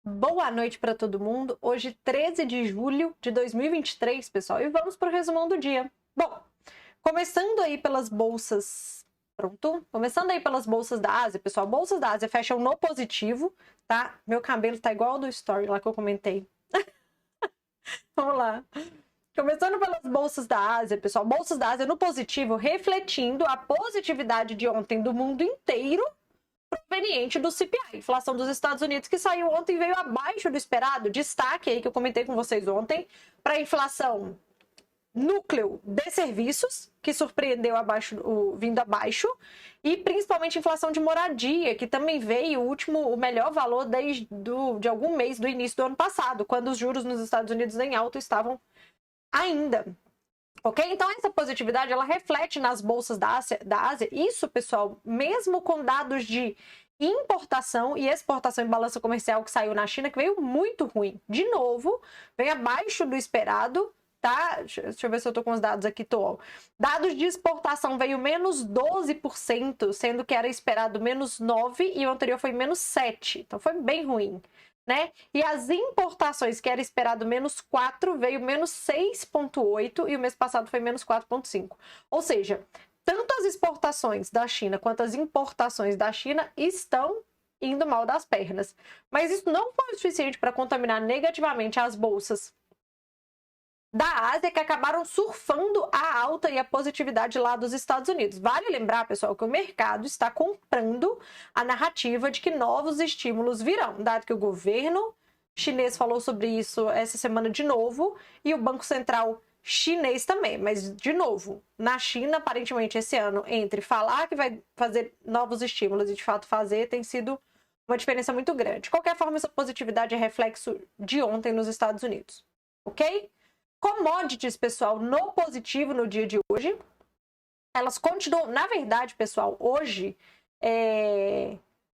Boa noite para todo mundo. Hoje, 13 de julho de 2023, pessoal, e vamos para o resumão do dia. Bom, começando aí pelas bolsas. Pronto? Começando aí pelas bolsas da Ásia, pessoal. Bolsas da Ásia fecham no positivo, tá? Meu cabelo tá igual ao do story lá que eu comentei. Vamos lá. Começando pelas bolsas da Ásia, pessoal. Bolsas da Ásia no positivo, refletindo a positividade de ontem do mundo inteiro, proveniente do CPI, inflação dos Estados Unidos, que saiu ontem e veio abaixo do esperado. Destaque aí que eu comentei com vocês ontem para a inflação núcleo de serviços, que surpreendeu vindo abaixo, e principalmente inflação de moradia, que também veio o melhor valor de algum mês do início do ano passado, quando os juros nos Estados Unidos em alta estavam ainda. Ok? Então, essa positividade, ela reflete nas bolsas da Ásia. Isso, pessoal, mesmo com dados de importação e exportação em balança comercial que saiu na China, que veio muito ruim. De novo, veio abaixo do esperado, tá? Deixa eu ver se eu tô com os dados aqui, tô. Dados de exportação veio menos 12%, sendo que era esperado menos 9% e o anterior foi menos 7%. Então, foi bem ruim. Né? E as importações, que era esperado menos 4, veio menos 6,8 e o mês passado foi menos 4,5. Ou seja, tanto as exportações da China quanto as importações da China estão indo mal das pernas. Mas isso não foi o suficiente para contaminar negativamente as bolsas da Ásia, que acabaram surfando a alta e a positividade lá dos Estados Unidos. Vale lembrar, pessoal, que o mercado está comprando a narrativa de que novos estímulos virão, dado que o governo chinês falou sobre isso essa semana de novo, e o Banco Central chinês também. Mas, de novo, na China, aparentemente, esse ano, entre falar que vai fazer novos estímulos e, de fato, fazer, tem sido uma diferença muito grande. De qualquer forma, essa positividade é reflexo de ontem nos Estados Unidos, ok? Commodities, pessoal, no positivo no dia de hoje. Elas continuam, na verdade, pessoal, hoje,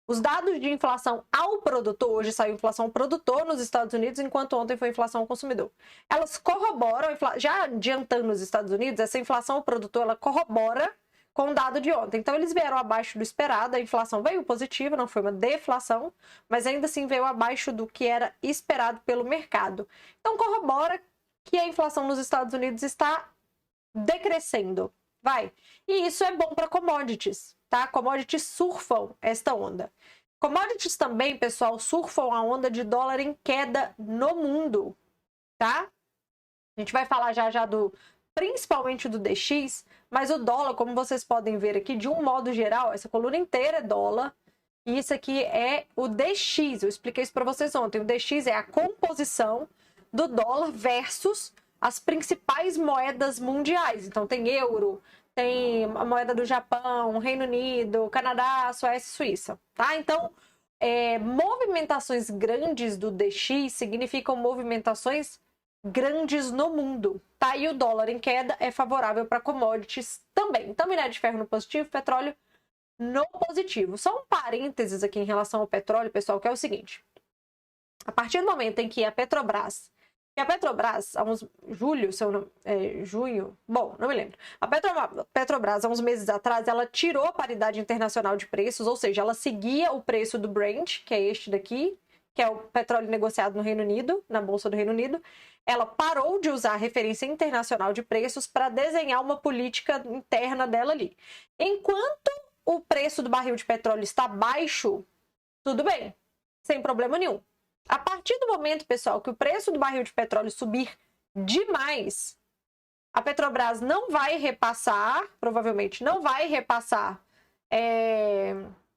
os dados de inflação ao produtor, hoje saiu inflação ao produtor nos Estados Unidos, enquanto ontem foi inflação ao consumidor. Elas corroboram, já adiantando nos Estados Unidos, essa inflação ao produtor, ela corrobora com o dado de ontem. Então, eles vieram abaixo do esperado, a inflação veio positiva, não foi uma deflação, mas ainda assim veio abaixo do que era esperado pelo mercado. Então, corrobora que a inflação nos Estados Unidos está decrescendo. Vai. E isso é bom para commodities, tá? Commodities surfam esta onda. Commodities também, pessoal, surfam a onda de dólar em queda no mundo, tá? A gente vai falar já principalmente do DX, mas o dólar, como vocês podem ver aqui, de um modo geral, essa coluna inteira é dólar, e isso aqui é o DX. Eu expliquei isso para vocês ontem. O DX é a composição do dólar versus as principais moedas mundiais. Então, tem euro, tem a moeda do Japão, Reino Unido, Canadá, Suécia, Suíça, tá? Então, movimentações grandes do DX significam movimentações grandes no mundo, tá? E o dólar em queda é favorável para commodities também. Então, minério de ferro no positivo, petróleo no positivo. Só um parênteses aqui em relação ao petróleo, pessoal, que é o seguinte. A partir do momento em que a Petrobras, há uns junho, bom, não me lembro. A Petrobras, há uns meses atrás, ela tirou a paridade internacional de preços, ou seja, ela seguia o preço do Brent, que é este daqui, que é o petróleo negociado no Reino Unido, na Bolsa do Reino Unido. Ela parou de usar a referência internacional de preços para desenhar uma política interna dela ali. Enquanto o preço do barril de petróleo está baixo, tudo bem, sem problema nenhum. A partir do momento, pessoal, que o preço do barril de petróleo subir demais, a Petrobras não vai repassar, provavelmente não vai repassar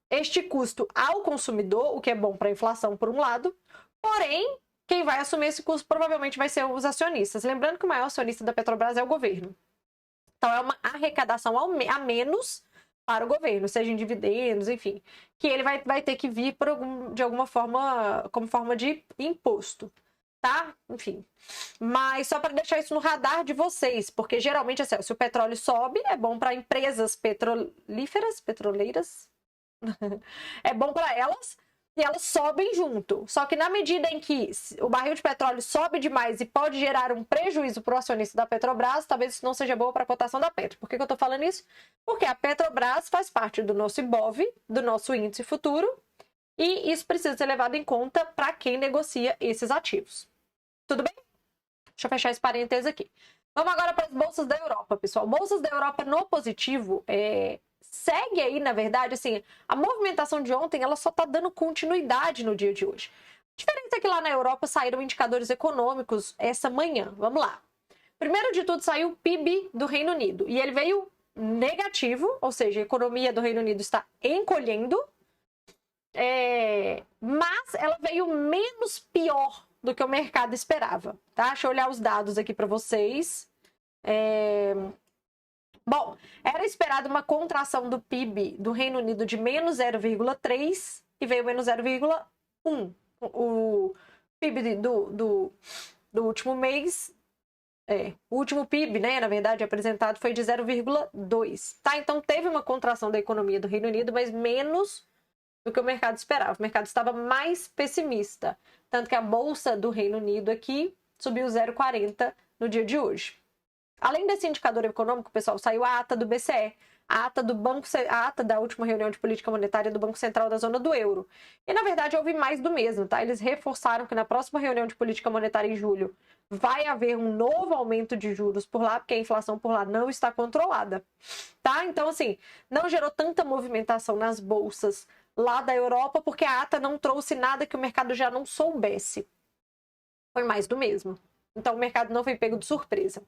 este custo ao consumidor, o que é bom para a inflação, por um lado. Porém, quem vai assumir esse custo provavelmente vai ser os acionistas. Lembrando que o maior acionista da Petrobras é o governo. Então, é uma arrecadação a menos para o governo, seja em dividendos, enfim, que ele vai ter que vir de alguma forma, como forma de imposto, tá? Enfim, mas só para deixar isso no radar de vocês, porque geralmente, assim, se o petróleo sobe, é bom para empresas petroleiras, é bom para elas, e elas sobem junto. Só que na medida em que o barril de petróleo sobe demais e pode gerar um prejuízo para o acionista da Petrobras, talvez isso não seja bom para a cotação da Petro. Por que eu estou falando isso? Porque a Petrobras faz parte do nosso IBOV, do nosso índice futuro, E isso precisa ser levado em conta para quem negocia esses ativos. Tudo bem? Deixa eu fechar esse parênteses aqui. Vamos agora para as bolsas da Europa, pessoal. Bolsas da Europa no positivo, segue aí, na verdade, assim, a movimentação de ontem, ela só está dando continuidade no dia de hoje. A diferença é que lá na Europa saíram indicadores econômicos essa manhã. Vamos lá. Primeiro de tudo, saiu o PIB do Reino Unido. E ele veio negativo, ou seja, a economia do Reino Unido está encolhendo. Mas ela veio menos pior do que o mercado esperava, tá? Deixa eu olhar os dados aqui para vocês. Bom, era esperado uma contração do PIB do Reino Unido de menos 0,3 e veio menos 0,1. O PIB do último mês, o último PIB, né, na verdade, apresentado foi de 0,2, tá? Então teve uma contração da economia do Reino Unido, mas menos do que o mercado esperava. O mercado estava mais pessimista, tanto que a bolsa do Reino Unido aqui subiu 0,40 no dia de hoje. Além desse indicador econômico, pessoal, saiu a ata do BCE, a ata da última reunião de política monetária do Banco Central da zona do euro. E, na verdade, houve mais do mesmo, tá? Eles reforçaram que na próxima reunião de política monetária em julho vai haver um novo aumento de juros por lá, porque a inflação por lá não está controlada, tá? Então, assim, não gerou tanta movimentação nas bolsas lá da Europa, porque a ata não trouxe nada que o mercado já não soubesse. Foi mais do mesmo. Então, o mercado não foi pego de surpresa.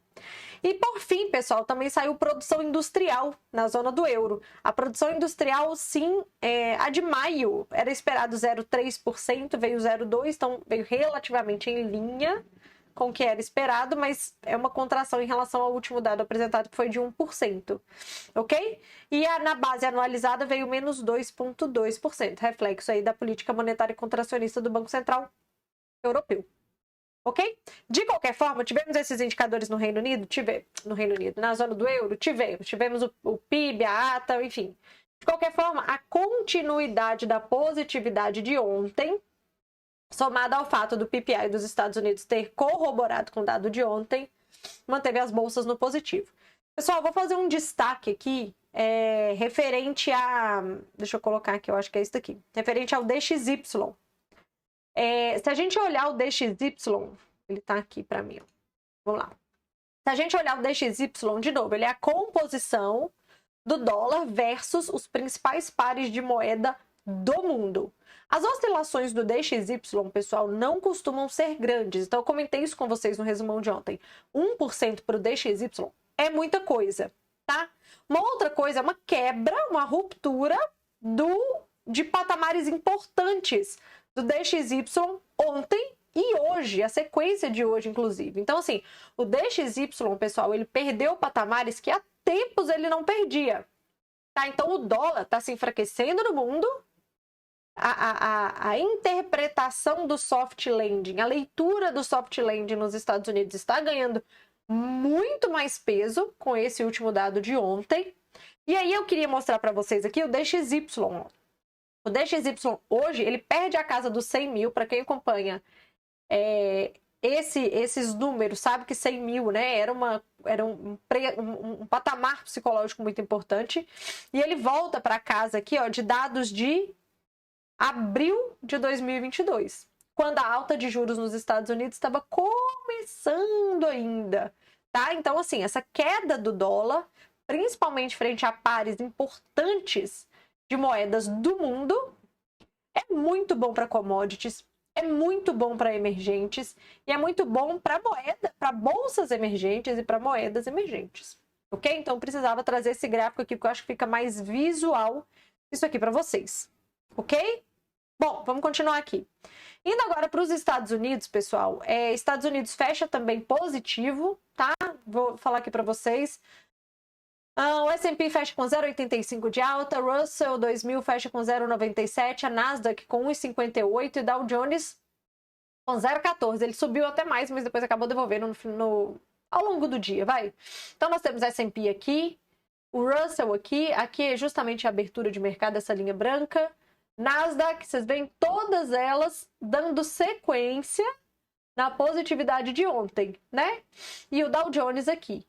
E, por fim, pessoal, também saiu produção industrial na zona do euro. A produção industrial, sim, a de maio era esperado 0,3%, veio 0,2%, então veio relativamente em linha com o que era esperado, mas é uma contração em relação ao último dado apresentado, que foi de 1%, ok? E na base anualizada veio menos 2,2%, reflexo aí da política monetária contracionista do Banco Central Europeu. Ok? De qualquer forma, tivemos esses indicadores no Reino Unido? Na zona do euro? Tivemos o PIB, a ata, enfim. De qualquer forma, a continuidade da positividade de ontem, somada ao fato do PPI dos Estados Unidos ter corroborado com o dado de ontem, manteve as bolsas no positivo. Pessoal, vou fazer um destaque aqui referente a... Deixa eu colocar aqui, eu acho que é isso daqui. Referente ao DXY. Se a gente olhar o DXY, ele tá aqui para mim, ó. Vamos lá. Se a gente olhar o DXY, de novo, ele é a composição do dólar versus os principais pares de moeda do mundo. As oscilações do DXY, pessoal, não costumam ser grandes. Então, eu comentei isso com vocês no resumão de ontem. 1% para o DXY é muita coisa, tá? Uma outra coisa é uma quebra, uma ruptura de patamares importantes do DXY ontem e hoje, a sequência de hoje, inclusive. Então, assim, o DXY, pessoal, ele perdeu patamares que há tempos ele não perdia, tá? Então, o dólar está se enfraquecendo no mundo, a interpretação do soft landing, a leitura do soft landing nos Estados Unidos está ganhando muito mais peso com esse último dado de ontem. E aí eu queria mostrar para vocês aqui o DXY, ó. O DXY hoje, ele perde a casa dos 100 mil, para quem acompanha esses números, sabe que 100 mil, né, era um patamar psicológico muito importante, e ele volta para casa aqui, ó, de dados de abril de 2022, quando a alta de juros nos Estados Unidos estava começando ainda, tá? Então, assim, essa queda do dólar, principalmente frente a pares importantes de moedas do mundo, é muito bom para commodities, é muito bom para emergentes e é muito bom para bolsas emergentes e para moedas emergentes, ok? Então precisava trazer esse gráfico aqui porque eu acho que fica mais visual isso aqui para vocês, ok? Bom, vamos continuar aqui. Indo agora para os Estados Unidos, pessoal, Estados Unidos fecha também positivo, tá? Vou falar aqui para vocês. O S&P fecha com 0,85 de alta, Russell 2000 fecha com 0,97, a Nasdaq com 1,58 e Dow Jones com 0,14. Ele subiu até mais, mas depois acabou devolvendo ao longo do dia, vai. Então nós temos S&P aqui, o Russell aqui é justamente a abertura de mercado, essa linha branca. Nasdaq, vocês veem todas elas dando sequência na positividade de ontem, né? E o Dow Jones aqui.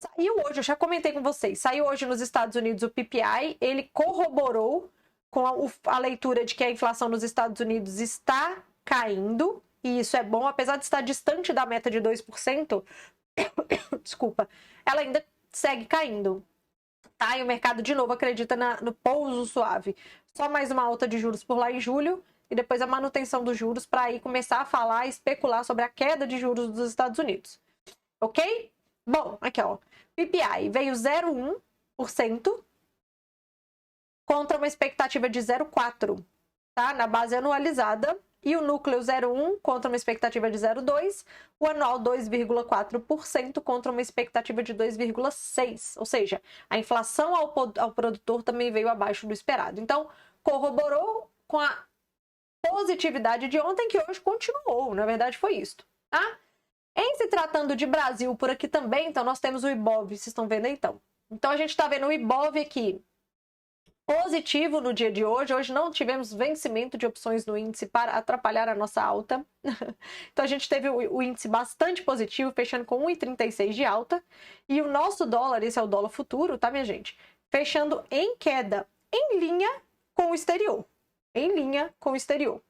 Saiu hoje, eu já comentei com vocês, saiu hoje nos Estados Unidos o PPI, ele corroborou com a leitura de que a inflação nos Estados Unidos está caindo, e isso é bom, apesar de estar distante da meta de 2%, desculpa, ela ainda segue caindo. Tá? E o mercado, de novo, acredita no pouso suave. Só mais uma alta de juros por lá em julho, e depois a manutenção dos juros para aí começar a falar e especular sobre a queda de juros dos Estados Unidos. Ok? Bom, aqui ó, PPI veio 0,1% contra uma expectativa de 0,4%, tá? Na base anualizada, e o núcleo 0,1 contra uma expectativa de 0,2, o anual 2,4% contra uma expectativa de 2,6%. Ou seja, a inflação ao produtor também veio abaixo do esperado. Então, corroborou com a positividade de ontem, que hoje continuou. Na verdade, foi isso, tá? Em se tratando de Brasil, por aqui também, então nós temos o Ibov, vocês estão vendo aí, então. Então, a gente está vendo o Ibov aqui positivo no dia de hoje. Hoje não tivemos vencimento de opções no índice para atrapalhar a nossa alta. Então a gente teve o índice bastante positivo, fechando com 1,36 de alta. E o nosso dólar, esse é o dólar futuro, tá, minha gente? Fechando em queda, em linha com o exterior. Em linha com o exterior.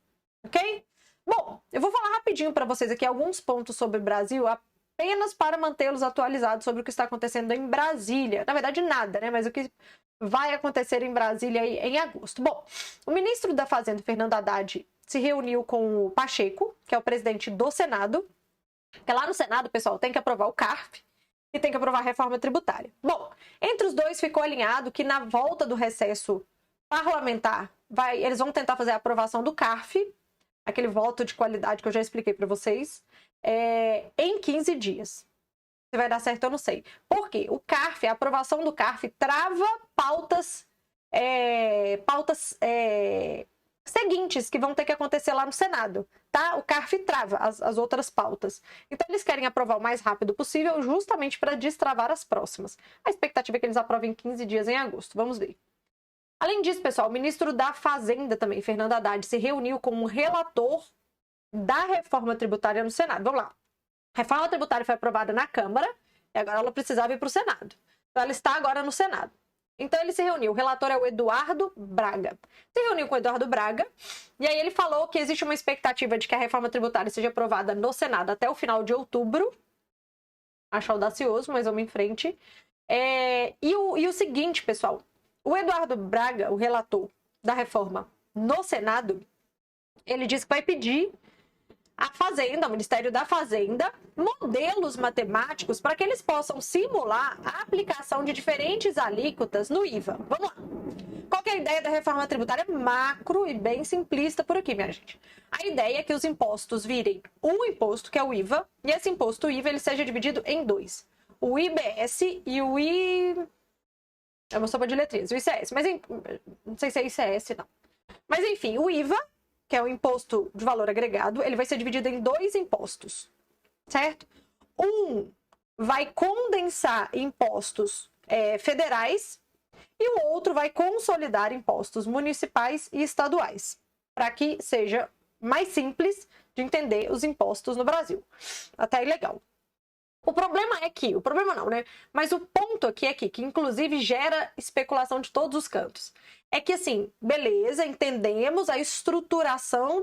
Ok? Bom, eu vou falar rapidinho para vocês aqui alguns pontos sobre o Brasil, apenas para mantê-los atualizados sobre o que está acontecendo em Brasília. Na verdade, nada, né? Mas o que vai acontecer em Brasília em agosto. Bom, o ministro da Fazenda, Fernando Haddad, se reuniu com o Pacheco, que é o presidente do Senado, porque lá no Senado, pessoal, tem que aprovar o CARF e tem que aprovar a reforma tributária. Bom, entre os dois ficou alinhado que na volta do recesso parlamentar, eles vão tentar fazer a aprovação do CARF, aquele voto de qualidade que eu já expliquei para vocês, em 15 dias. Se vai dar certo, eu não sei. Por quê? O CARF, a aprovação do CARF trava pautas seguintes que vão ter que acontecer lá no Senado, tá? O CARF trava as outras pautas. Então, eles querem aprovar o mais rápido possível, justamente para destravar as próximas. A expectativa é que eles aprovem em 15 dias em agosto. Vamos ver. Além disso, pessoal, o ministro da Fazenda também, Fernando Haddad, se reuniu com o relator da reforma tributária no Senado. Vamos lá. A reforma tributária foi aprovada na Câmara e agora ela precisava ir para o Senado. Então, ela está agora no Senado. Então, ele se reuniu. O relator é o Eduardo Braga. Se reuniu com o Eduardo Braga e aí ele falou que existe uma expectativa de que a reforma tributária seja aprovada no Senado até o final de outubro. Acho audacioso, mas vamos em frente. E o seguinte, pessoal. O Eduardo Braga, o relator da reforma no Senado, ele disse que vai pedir a Fazenda, o Ministério da Fazenda, modelos matemáticos para que eles possam simular a aplicação de diferentes alíquotas no IVA. Vamos lá. Qual que é a ideia da reforma tributária? Macro e bem simplista por aqui, minha gente. A ideia é que os impostos virem um imposto, que é o IVA, e esse imposto, o IVA, ele seja dividido em dois. O IBS e o Eu vou sopa de letrinhas, o ICS, mas não sei se é ICS, não. Mas enfim, o IVA, que é o imposto de valor agregado, ele vai ser dividido em dois impostos, certo? Um vai condensar impostos federais e o outro vai consolidar impostos municipais e estaduais, para que seja mais simples de entender os impostos no Brasil. Até aí legal. O problema não, né? Mas o ponto aqui é que inclusive gera especulação de todos os cantos. É que assim, beleza, entendemos a estruturação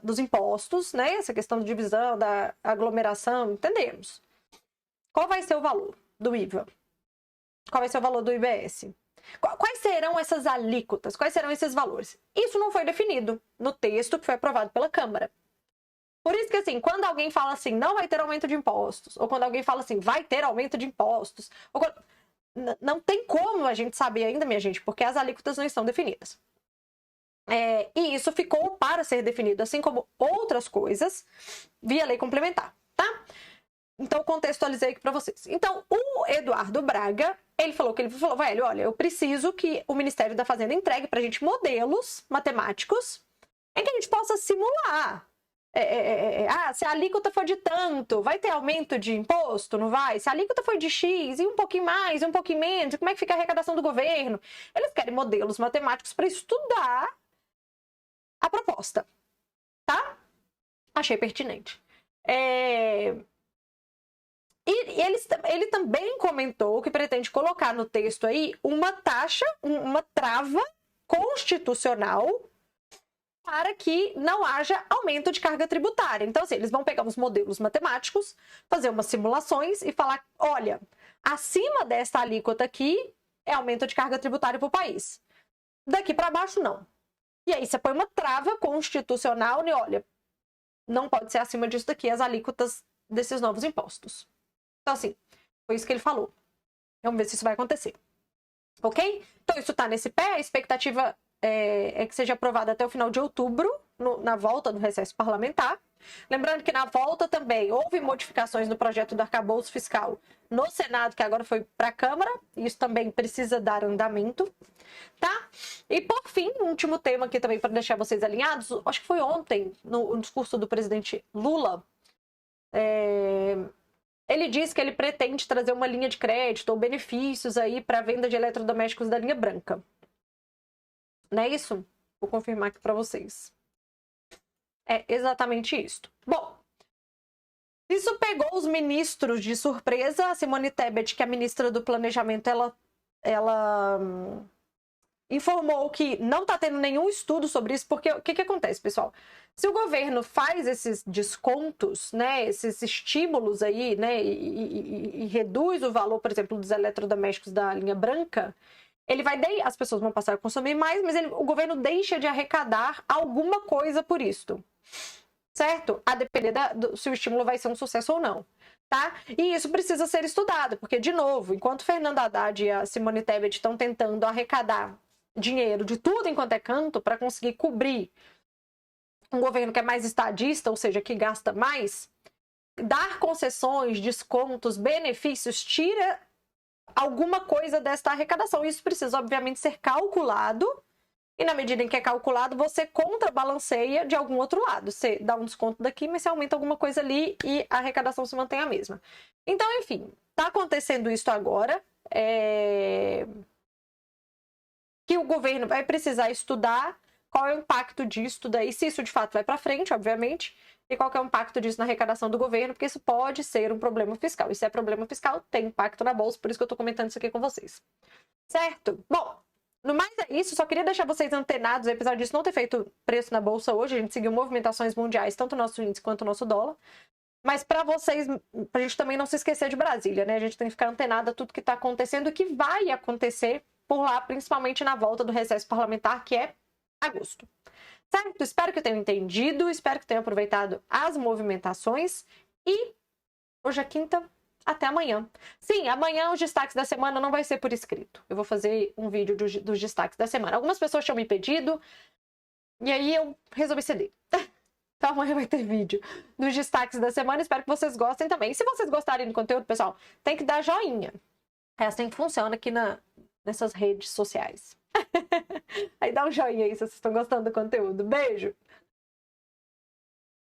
dos impostos, né? Essa questão de divisão, da aglomeração, entendemos. Qual vai ser o valor do IVA? Qual vai ser o valor do IBS? Quais serão essas alíquotas? Quais serão esses valores? Isso não foi definido no texto que foi aprovado pela Câmara. Por isso que, assim, quando alguém fala assim, não vai ter aumento de impostos, ou quando alguém fala assim, vai ter aumento de impostos, não tem como a gente saber ainda, minha gente, porque as alíquotas não estão definidas. E isso ficou para ser definido, assim como outras coisas, via lei complementar, tá? Então, contextualizei aqui para vocês. Então, o Eduardo Braga, ele falou, velho, olha, eu preciso que o Ministério da Fazenda entregue pra gente modelos matemáticos em que a gente possa simular. Se a alíquota for de tanto, vai ter aumento de imposto? Não vai? Se a alíquota for de X, e um pouquinho mais, e um pouquinho menos, como é que fica a arrecadação do governo? Eles querem modelos matemáticos para estudar a proposta, tá? Achei pertinente. Ele também comentou que pretende colocar no texto aí uma taxa, uma trava constitucional para que não haja aumento de carga tributária. Então, assim, eles vão pegar uns modelos matemáticos, fazer umas simulações e falar, olha, acima desta alíquota aqui é aumento de carga tributária para o país. Daqui para baixo, não. E aí você põe uma trava constitucional e olha, não pode ser acima disso daqui as alíquotas desses novos impostos. Então, assim, foi isso que ele falou. Vamos ver se isso vai acontecer. Ok? Então, isso está nesse pé. A expectativa é que seja aprovado até o final de outubro, na volta do recesso parlamentar. Lembrando que na volta também houve modificações no projeto do arcabouço fiscal no Senado, que agora foi para a Câmara. Isso também precisa dar andamento, tá? E por fim, um último tema aqui também para deixar vocês alinhados. Acho que foi ontem, no discurso do presidente Lula. Ele disse que ele pretende trazer uma linha de crédito ou benefícios aí para a venda de eletrodomésticos da linha branca. Não é isso? Vou confirmar aqui para vocês. É exatamente isso. Bom, isso pegou os ministros de surpresa. A Simone Tebet, que é a ministra do Planejamento, ela informou que não está tendo nenhum estudo sobre isso, porque o que acontece, pessoal? Se o governo faz esses descontos, né, esses estímulos aí, né, e reduz o valor, por exemplo, dos eletrodomésticos da linha branca, as pessoas vão passar a consumir mais, mas o governo deixa de arrecadar alguma coisa por isso, certo? A depender se o estímulo vai ser um sucesso ou não, tá? E isso precisa ser estudado, porque, de novo, enquanto Fernando Haddad e a Simone Tebet estão tentando arrecadar dinheiro de tudo enquanto é canto para conseguir cobrir um governo que é mais estadista, ou seja, que gasta mais, dar concessões, descontos, benefícios, tira alguma coisa desta arrecadação. Isso precisa, obviamente, ser calculado, e na medida em que é calculado, você contrabalanceia de algum outro lado. Você dá um desconto daqui, mas você aumenta alguma coisa ali e a arrecadação se mantém a mesma. Então, enfim, está acontecendo isso agora. Que o governo vai precisar estudar qual é o impacto disso daí, se isso de fato vai para frente, obviamente, e qual que é o impacto disso na arrecadação do governo, porque isso pode ser um problema fiscal. E se é problema fiscal, tem impacto na bolsa, por isso que eu tô comentando isso aqui com vocês. Certo? Bom, no mais é isso, só queria deixar vocês antenados, apesar disso não ter feito preço na bolsa hoje, a gente seguiu movimentações mundiais, tanto o nosso índice quanto o nosso dólar. Mas para vocês, pra gente também não se esquecer de Brasília, né? A gente tem que ficar antenado a tudo que tá acontecendo e que vai acontecer por lá, principalmente na volta do recesso parlamentar, que é agosto. Certo? Espero que tenham entendido, espero que tenham aproveitado as movimentações e hoje é quinta, até amanhã. Sim, amanhã os destaques da semana não vai ser por escrito. Eu vou fazer um vídeo dos destaques da semana. Algumas pessoas tinham me pedido e aí eu resolvi ceder. Então amanhã vai ter vídeo dos destaques da semana, espero que vocês gostem também. E se vocês gostarem do conteúdo, pessoal, tem que dar joinha. É assim que funciona aqui nessas redes sociais. Aí dá um joinha aí se vocês estão gostando do conteúdo. Beijo!